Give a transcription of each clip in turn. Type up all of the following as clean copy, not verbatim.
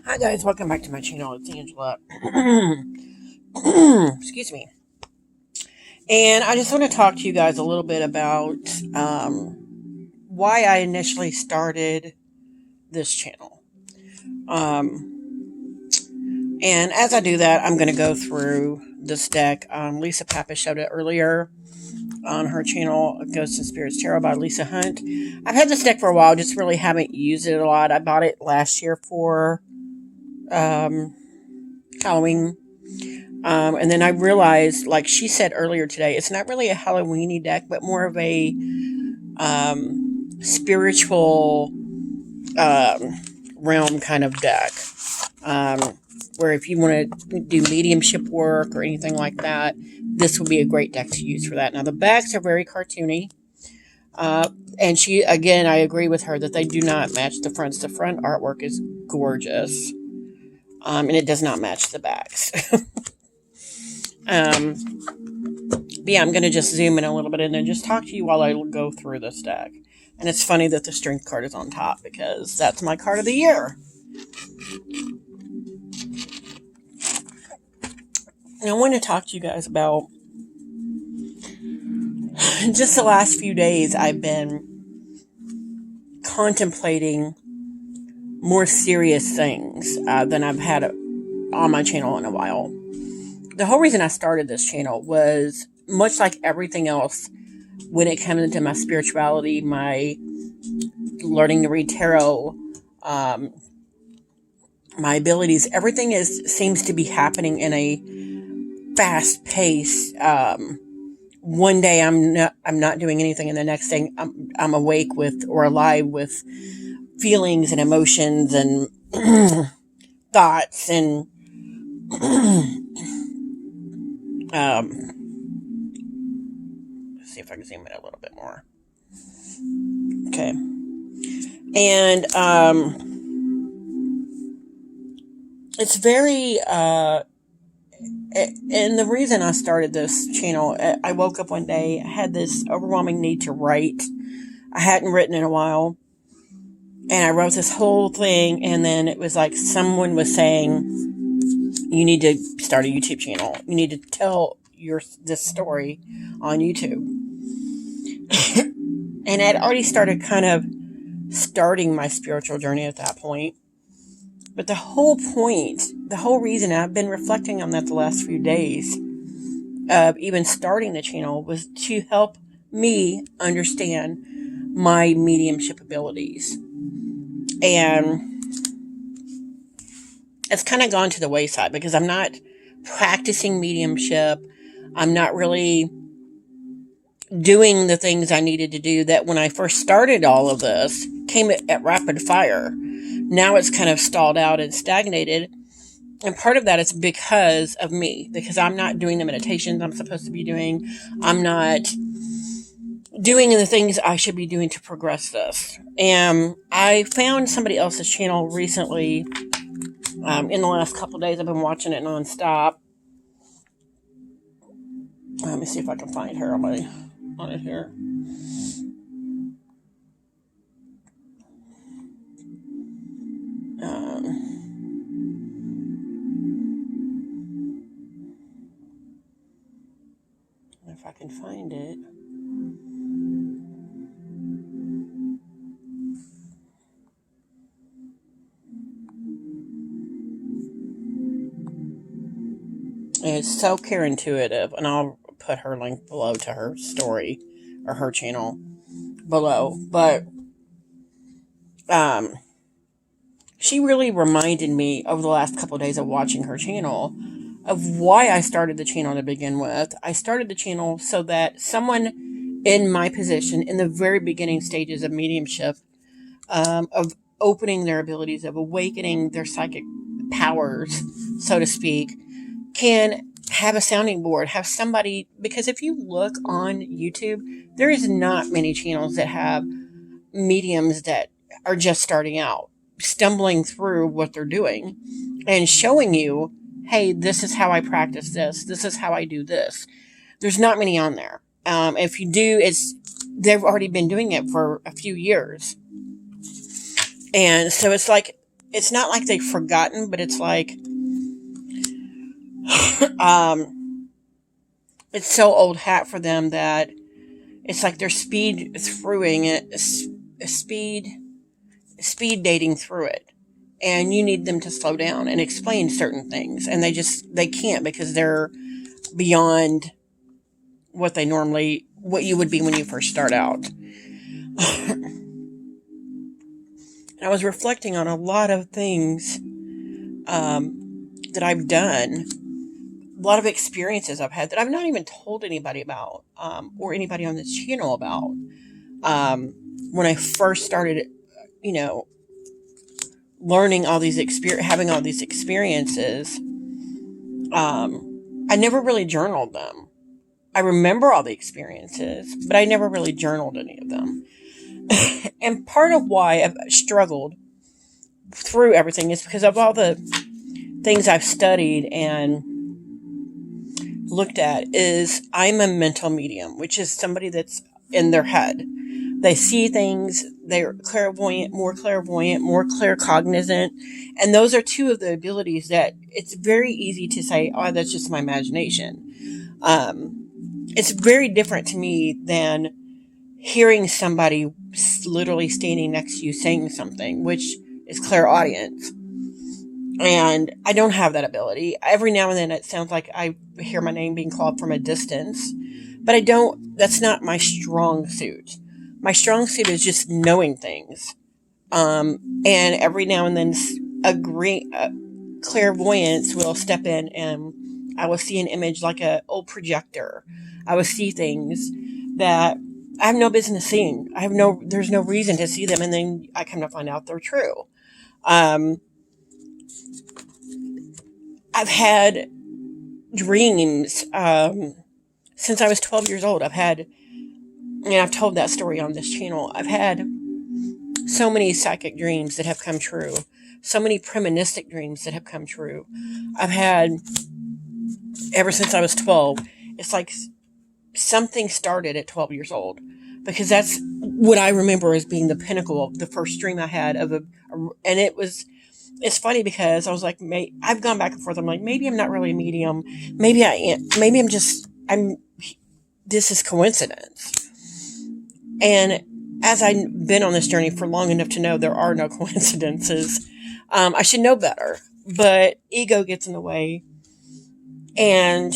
Hi guys, welcome back to my channel. It's Angela. Excuse me. And I just want to talk to you guys a little bit about why I initially started this channel. And as I do that, I'm going to go through this deck. Lisa Pappas showed it earlier on her channel, Ghosts and Spirits Tarot by Lisa Hunt. I've had this deck for a while, just really haven't used it a lot. I bought it last year for Halloween. And then I realized, like she said earlier today, it's not really a Halloweeny deck, but more of a spiritual realm kind of deck. Where if you want to do mediumship work or anything like that, this would be a great deck to use for that. Now, the backs are very cartoony. And she, again, I agree with her that they do not match the fronts. The front artwork is gorgeous. And it does not match the backs. But yeah, I'm going to just zoom in a little bit and then just talk to you while I go through this deck. And it's funny that the Strength card is on top because that's my card of the year. And I want to talk to you guys about just the last few days I've been contemplating more serious things than I've had on my channel in a while. The whole reason I started this channel was much like everything else when it comes into my spirituality, my learning to read tarot, my abilities, everything seems to be happening in a fast pace. One day I'm not doing anything, and the next day I'm awake with or alive with feelings and emotions and thoughts and let's see if I can zoom in a little bit more. Okay. And it's very and the reason I started this channel, I woke up one day, I had this overwhelming need to write. I hadn't written in a while. And I wrote this whole thing, and then it was like someone was saying, you need to start a YouTube channel. You need to tell this story on YouTube. And I'd already started kind of starting my spiritual journey at that point. But the whole reason I've been reflecting on that the last few days of even starting the channel was to help me understand my mediumship abilities. And it's kind of gone to the wayside because I'm not practicing mediumship. I'm not really doing the things I needed to do that when I first started all of this came at rapid fire. Now it's kind of stalled out and stagnated. And part of that is because of me, because I'm not doing the meditations I'm supposed to be doing. I'm not doing the things I should be doing to progress this. And I found somebody else's channel recently. In the last couple of days, I've been watching it nonstop. Let me see if I can find her on it here. If I can find it. It's so intuitive, and I'll put her link below to her story or her channel below. But she really reminded me over the last couple of days of watching her channel of why I started the channel to begin with. I started the channel so that someone in my position, in the very beginning stages of mediumship, of opening their abilities, of awakening their psychic powers, so to speak, can have a sounding board, have somebody, because if you look on YouTube, there is not many channels that have mediums that are just starting out, stumbling through what they're doing and showing you, hey, this is how I practice this. This is how I do this. There's not many on there. If you do, they've already been doing it for a few years. And so it's like it's not like they've forgotten, but it's like, um, it's so old hat for them that it's like they're speed speed dating through it. And you need them to slow down and explain certain things. And they can't, because they're beyond what you would be when you first start out. And I was reflecting on a lot of things that I've done, a lot of experiences I've had that I've not even told anybody about, or anybody on this channel about. When I first started, you know, learning all these having all these experiences, I never really journaled them. I remember all the experiences, but I never really journaled any of them. And part of why I've struggled through everything is because of all the things I've studied and looked at. Is I'm a mental medium, which is somebody that's in their head. They see things, they're clairvoyant, more claircognizant. And those are two of the abilities that it's very easy to say, oh, that's just my imagination. It's very different to me than hearing somebody literally standing next to you saying something, which is clairaudience. And I don't have that ability. Every now and then it sounds like I hear my name being called from a distance, but that's not my strong suit. My strong suit is just knowing things. And every now and then clairvoyance will step in, and I will see an image like an old projector. I will see things that I have no business seeing. There's no reason to see them, and then I come to find out they're true. I've had dreams since I was 12 years old. I've told that story on this channel. I've had so many psychic dreams that have come true. So many premonitic dreams that have come true. I've had, ever since I was 12, it's like something started at 12 years old. Because that's what I remember as being the pinnacle of the first dream I had it's funny because I was like, I've gone back and forth. I'm like, maybe I'm not really a medium. Maybe I am. Maybe this is coincidence. And as I've been on this journey for long enough to know there are no coincidences, I should know better. But ego gets in the way. And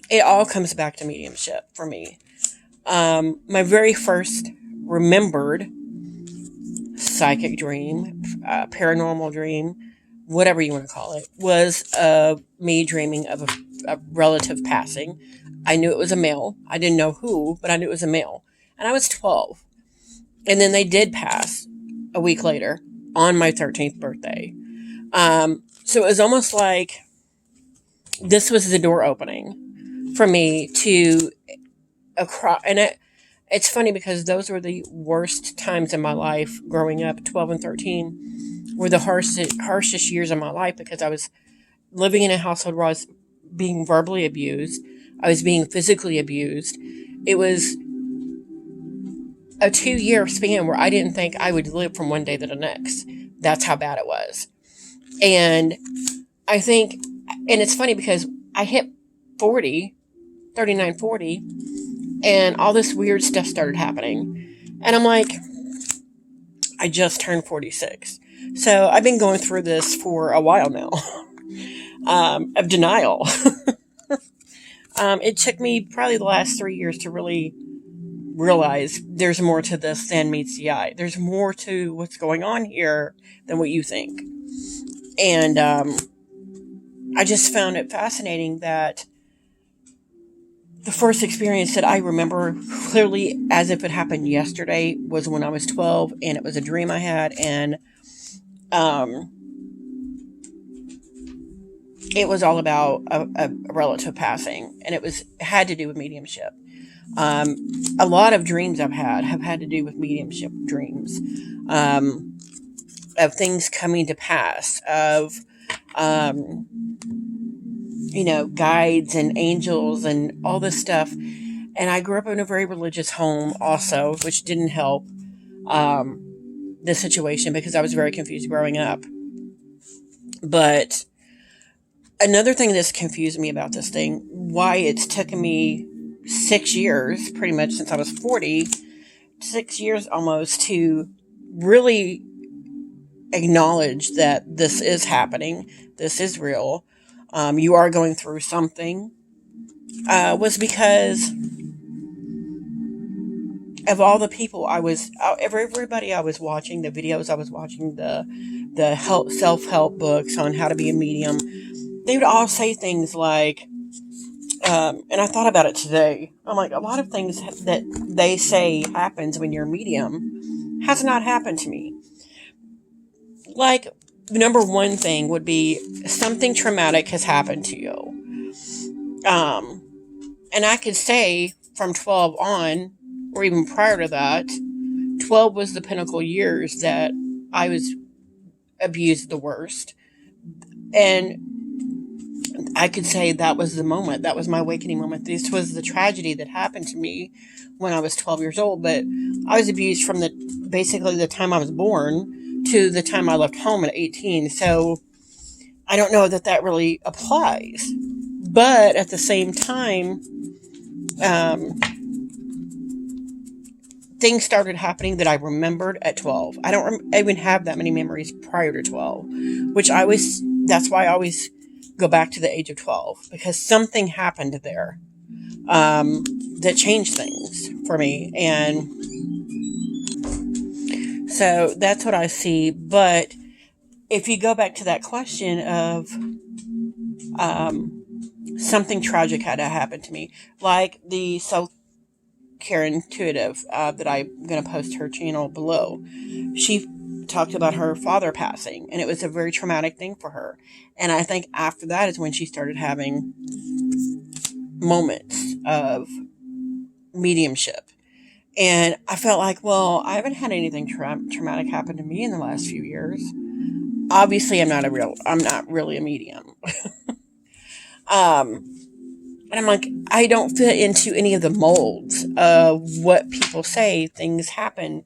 it all comes back to mediumship for me. My very first remembered psychic dream, paranormal dream, whatever you want to call it, was me dreaming of a relative passing. I knew it was a male. I didn't know who, but I knew it was a male. And I was 12. And then they did pass a week later on my 13th birthday. So it was almost like this was the door opening for me to it's funny because those were the worst times in my life growing up. 12 and 13 were the harshest years of my life, because I was living in a household where I was being verbally abused. I was being physically abused. It was a 2-year span where I didn't think I would live from one day to the next. That's how bad it was. And I think, and it's funny because I hit 39, 40, and all this weird stuff started happening. And I'm like, I just turned 46. So I've been going through this for a while now, of denial. It took me probably the last 3 years to really realize there's more to this than meets the eye. There's more to what's going on here than what you think. And I just found it fascinating that the first experience that I remember clearly as if it happened yesterday was when I was 12, and it was a dream I had, and it was all about a relative passing, and it had to do with mediumship. A lot of dreams I've have had to do with mediumship dreams, of things coming to pass, of guides and angels and all this stuff. And I grew up in a very religious home also, which didn't help. this situation because I was very confused growing up. But another thing that's confused me about this thing, why it's taken me 6 years, pretty much since I was 40, 6 years almost, to really acknowledge that this is happening, this is real, you are going through something, was because of all the people everybody I was watching, the videos I was watching, the self-help books on how to be a medium. They would all say things like, and I thought about it today. I'm like, a lot of things that they say happens when you're a medium has not happened to me. Like, number one thing would be something traumatic has happened to you. And I could say from 12 on, or even prior to that, 12 was the pinnacle years that I was abused the worst. And I could say that was the moment. That was my awakening moment. This was the tragedy that happened to me when I was 12 years old. But I was abused from basically the time I was born to the time I left home at 18. So I don't know that really applies. But at the same time, things started happening that I remembered at 12. I don't even have that many memories prior to 12, that's why I always go back to the age of 12, because something happened there, that changed things for me. And so that's what I see. But if you go back to that question of, something tragic had to happen to me, like the Self-Care Intuitive, that I'm going to post her channel below. She talked about her father passing, and it was a very traumatic thing for her. And I think after that is when she started having moments of mediumship. And I felt like, well, I haven't had anything traumatic happen to me in the last few years. Obviously, I'm not really a medium. And I'm like, I don't fit into any of the molds of what people say things happen.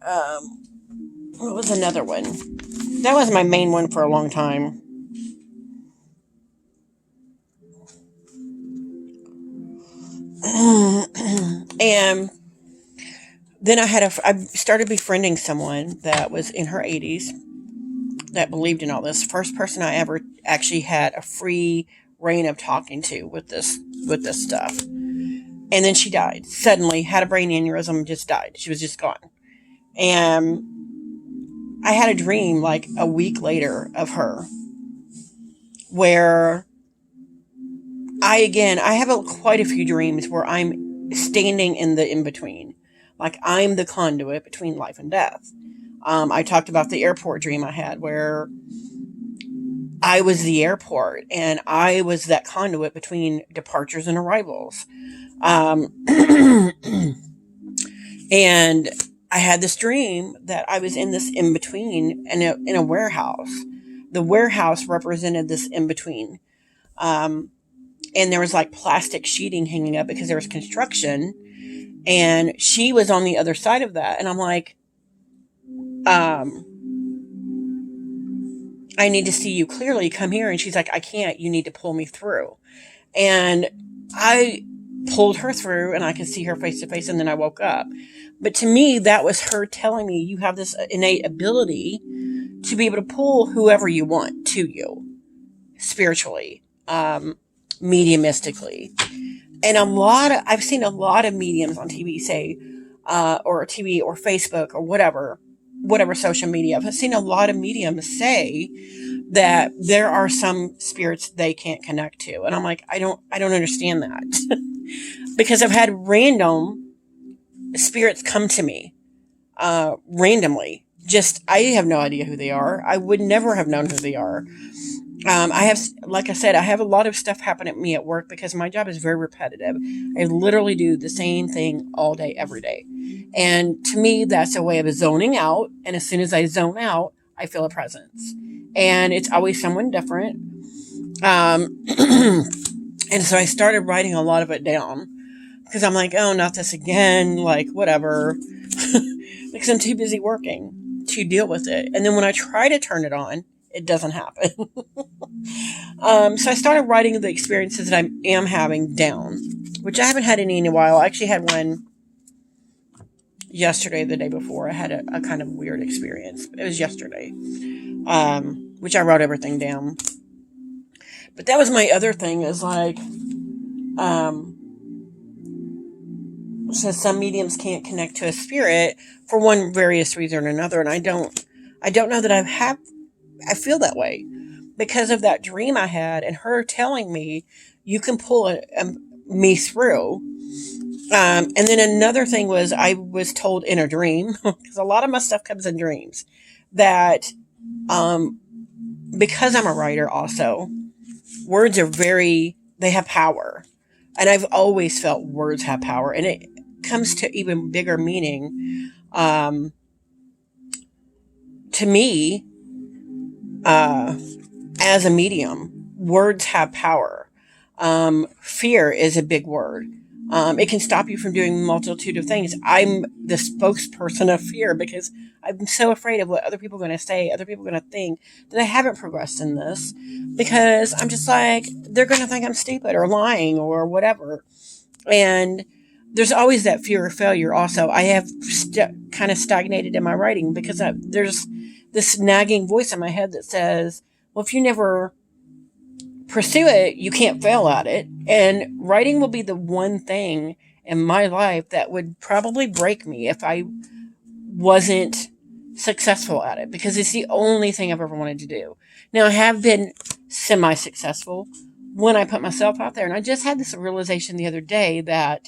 What was another one? That was my main one for a long time. And then I started befriending someone that was in her 80s that believed in all this. First person I ever actually had a free reign of talking to with this stuff. And then she died suddenly, had a brain aneurysm, just died. She was just gone. And I had a dream like a week later of her, where I have quite a few dreams where I'm standing in the in-between. Like I'm the conduit between life and death. I talked about the airport dream I had where I was the airport and I was that conduit between departures and arrivals. And I had this dream that I was in this in-between in a warehouse. The warehouse represented this in-between. And there was like plastic sheeting hanging up because there was construction. And she was on the other side of that. And I'm like, I need to see you clearly. Come here. And she's like, I can't. You need to pull me through. And I pulled her through and I could see her face to face. And then I woke up. But to me, that was her telling me you have this innate ability to be able to pull whoever you want to you spiritually, mediumistically. And I've seen a lot of mediums on TV say, or TV or Facebook or whatever social media. I've seen a lot of mediums say that there are some spirits they can't connect to. And I'm like, I don't understand that. Because I've had random spirits come to me, randomly. I have no idea who they are. I would never have known who they are. Like I said, I have a lot of stuff happen at me at work because my job is very repetitive. I literally do the same thing all day, every day. And to me, that's a way of zoning out. And as soon as I zone out, I feel a presence. And it's always someone different. And so I started writing a lot of it down because I'm like, oh, not this again. Like, whatever. Because I'm too busy working. to deal with it. And then when I try to turn it on, it doesn't happen. So I started writing the experiences that I am having down, which I haven't had any in a while. I actually had one yesterday, the day before. I had a kind of weird experience. It was yesterday, which I wrote everything down. But that was my other thing, is like, so some mediums can't connect to a spirit for one various reason or another, and I don't know that I feel that way because of that dream I had and her telling me you can pull me through. And then another thing was, I was told in a dream, because a lot of my stuff comes in dreams, that because I'm a writer also, words are they have power. And I've always felt words have power. And it comes to even bigger meaning. To me, as a medium, words have power. Fear is a big word. It can stop you from doing a multitude of things. I'm the spokesperson of fear because I'm so afraid of what other people are going to say, other people are going to think, that I haven't progressed in this, because I'm just like, they're going to think I'm stupid or lying or whatever. And there's always that fear of failure also. I have kind of stagnated in my writing because there's this nagging voice in my head that says, well, if you never pursue it, you can't fail at it. And writing will be the one thing in my life that would probably break me if I wasn't successful at it, because it's the only thing I've ever wanted to do. Now, I have been semi-successful when I put myself out there. And I just had this realization the other day that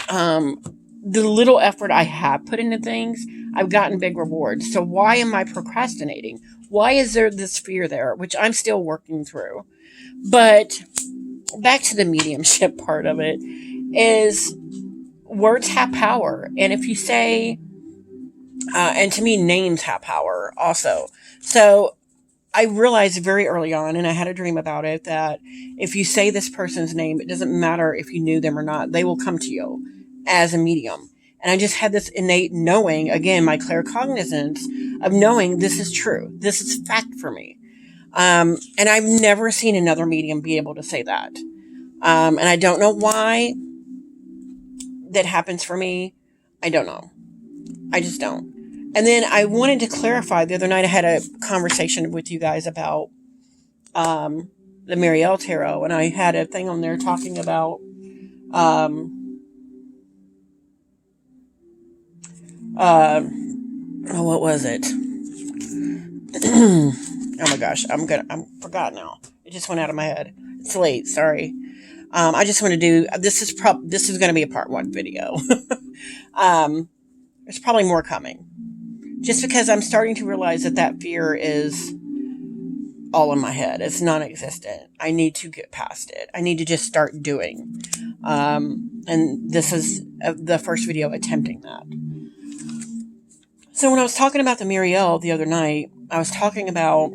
the little effort I have put into things, I've gotten big rewards. So why am I procrastinating? Why is there this fear there, which I'm still working through? But back to the mediumship part of it, is words have power. And if you say, and to me, names have power also. So I realized very early on, and I had a dream about it, that if you say this person's name, it doesn't matter if you knew them or not, they will come to you as a medium. And I just had this innate knowing, again, my claircognizance of knowing this is true. This is fact for me. And I've never seen another medium be able to say that. And I don't know why that happens for me. I don't know. I just don't. And then I wanted to clarify, the other night I had a conversation with you guys about the Marielle Tarot, and I had a thing on there talking about what was it? Oh my gosh, I'm forgot now. It just went out of my head. It's late, sorry. I just want to do, this is going to be a part 1 video. There's probably more coming. Just because I'm starting to realize that fear is all in my head. It's non-existent. I need to get past it. I need to just start doing. And this is the first video attempting that. So when I was talking about the Marielle the other night, I was talking about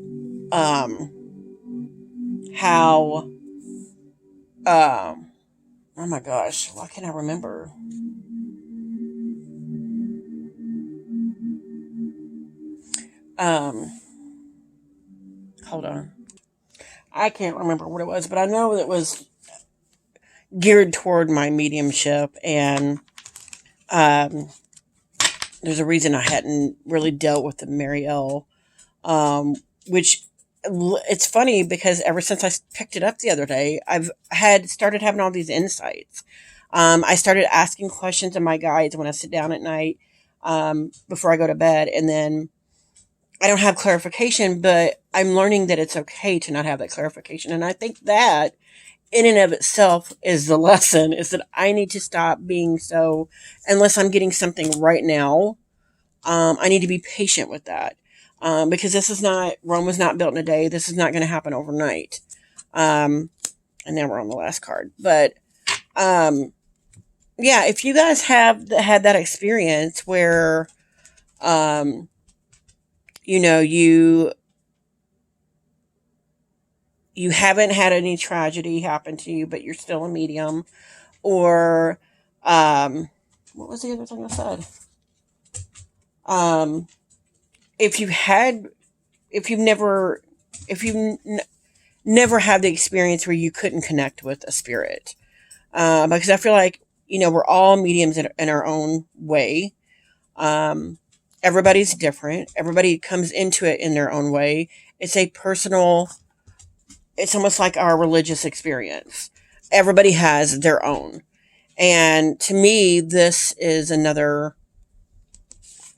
how, oh my gosh, why can't I remember? Hold on. I can't remember what it was, but I know it was geared toward my mediumship, and there's a reason I hadn't really dealt with the Marielle, which it's funny because ever since I picked it up the other day, I've started having all these insights. I started asking questions of my guides when I sit down at night, before I go to bed, and then I don't have clarification, but I'm learning that it's okay to not have that clarification. And I think that in and of itself is the lesson, is that I need to stop being so, unless I'm getting something right now, I need to be patient with that. Because Rome was not built in a day. This is not going to happen overnight. And now we're on the last card. But, yeah, if you guys have had that experience where, you haven't had any tragedy happen to you, but you're still a medium, or, what was the other thing I said? if you had, if you've never, if you've never had the experience where you couldn't connect with a spirit, because I feel like, we're all mediums in our own way. Um, Everybody's different. Everybody comes into it in their own way. It's a personal, it's almost like our religious experience. Everybody has their own. And to me, this is another,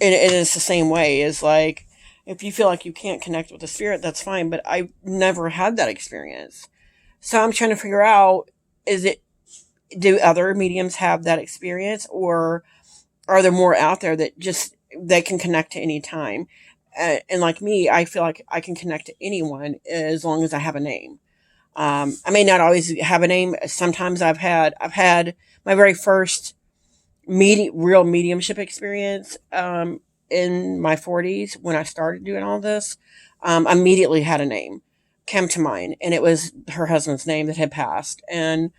it is the same way. Is like, if you feel like you can't connect with the spirit, that's fine. But I never had that experience. So I'm trying to figure out, is it, do other mediums have that experience, or are there more out there that just, they can connect to any time? And like me, I feel like I can connect to anyone as long as I have a name. I may not always have a name. Sometimes I've had my very first real mediumship experience in my 40s when I started doing all this. Immediately had a name come to mind, and it was her husband's name that had passed, and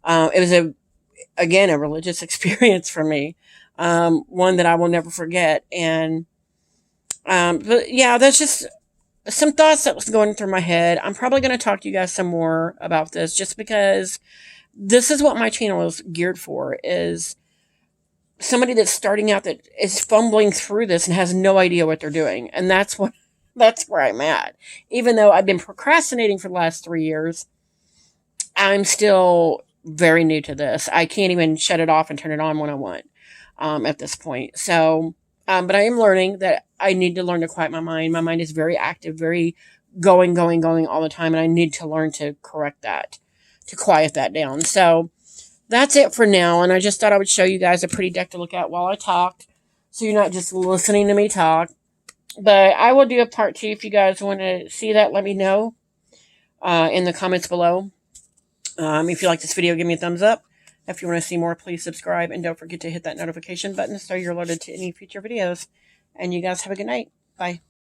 it was again a religious experience for me, one that I will never forget. And but yeah, that's just some thoughts that was going through my head. I'm probably going to talk to you guys some more about this, just because this is what my channel is geared for, is somebody that's starting out that is fumbling through this and has no idea what they're doing. And that's where I'm at. Even though I've been procrastinating for the last 3 years, I'm still very new to this. I can't even shut it off and turn it on when I want, at this point. So, but I am learning that I need to learn to quiet my mind. My mind is very active, very going all the time. And I need to learn to correct that, to quiet that down. So that's it for now. And I just thought I would show you guys a pretty deck to look at while I talked, so you're not just listening to me talk. But I will do a part 2 if you guys want to see that. Let me know in the comments below. If you like this video, give me a thumbs up. If you want to see more, please subscribe. And don't forget to hit that notification button so you're alerted to any future videos. And you guys have a good night. Bye.